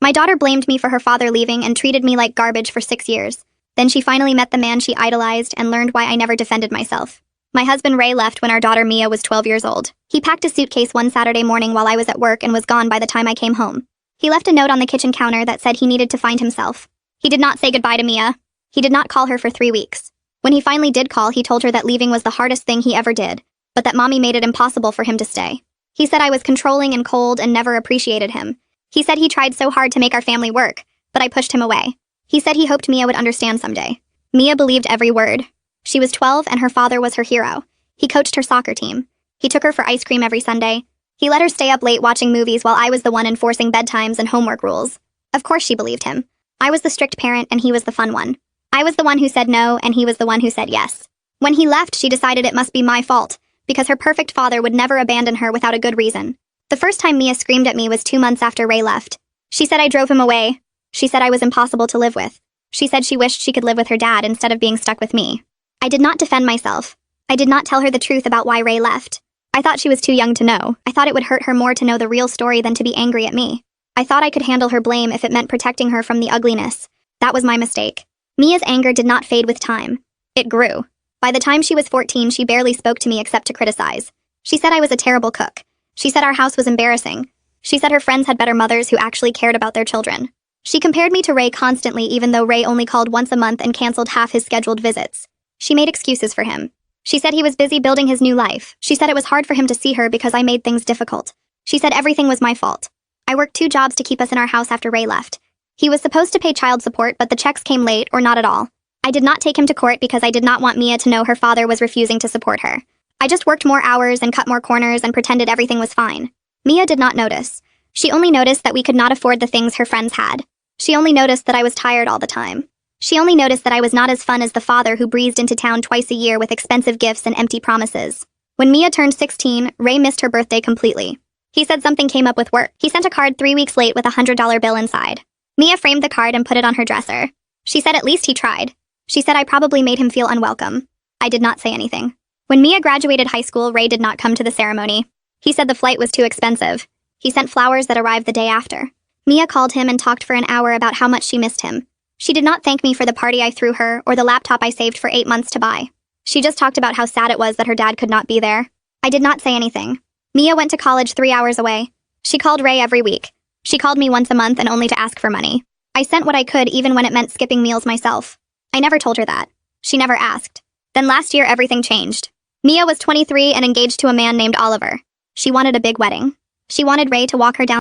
My daughter blamed me for her father leaving and treated me like garbage for 6 years. Then she finally met the man she idolized and learned why I never defended myself. My husband Ray left when our daughter Mia was 12 years old. He packed a suitcase one Saturday morning while I was at work and was gone by the time I came home. He left a note on the kitchen counter that said he needed to find himself. He did not say goodbye to Mia. He did not call her for 3 weeks. When he finally did call, he told her that leaving was the hardest thing he ever did, but that mommy made it impossible for him to stay. He said I was controlling and cold and never appreciated him. He said he tried so hard to make our family work, but I pushed him away. He said he hoped Mia would understand someday. Mia believed every word. She was 12 and her father was her hero. He coached her soccer team. He took her for ice cream every Sunday. He let her stay up late watching movies while I was the one enforcing bedtimes and homework rules. Of course she believed him. I was the strict parent and he was the fun one. I was the one who said no and he was the one who said yes. When he left, she decided it must be my fault, because her perfect father would never abandon her without a good reason. The first time Mia screamed at me was 2 months after Ray left. She said I drove him away. She said I was impossible to live with. She said she wished she could live with her dad instead of being stuck with me. I did not defend myself. I did not tell her the truth about why Ray left. I thought she was too young to know. I thought it would hurt her more to know the real story than to be angry at me. I thought I could handle her blame if it meant protecting her from the ugliness. That was my mistake. Mia's anger did not fade with time. It grew. By the time she was 14, she barely spoke to me except to criticize. She said I was a terrible cook. She said our house was embarrassing. She said her friends had better mothers who actually cared about their children. She compared me to Ray constantly, even though Ray only called once a month and canceled half his scheduled visits. She made excuses for him. She said he was busy building his new life. She said it was hard for him to see her because I made things difficult. She said everything was my fault. I worked 2 jobs to keep us in our house after Ray left. He was supposed to pay child support, but the checks came late or not at all. I did not take him to court because I did not want Mia to know her father was refusing to support her. I just worked more hours and cut more corners and pretended everything was fine. Mia did not notice. She only noticed that we could not afford the things her friends had. She only noticed that I was tired all the time. She only noticed that I was not as fun as the father who breezed into town twice a year with expensive gifts and empty promises. When Mia turned 16, Ray missed her birthday completely. He said something came up with work. He sent a card 3 weeks late with a $100 bill inside. Mia framed the card and put it on her dresser. She said at least he tried. She said I probably made him feel unwelcome. I did not say anything. When Mia graduated high school, Ray did not come to the ceremony. He said the flight was too expensive. He sent flowers that arrived the day after. Mia called him and talked for an hour about how much she missed him. She did not thank me for the party I threw her or the laptop I saved for 8 months to buy. She just talked about how sad it was that her dad could not be there. I did not say anything. Mia went to college 3 hours away. She called Ray every week. She called me once a month and only to ask for money. I sent what I could even when it meant skipping meals myself. I never told her that. She never asked. Then last year everything changed. Mia was 23 and engaged to a man named Oliver. She wanted a big wedding. She wanted Ray to walk her down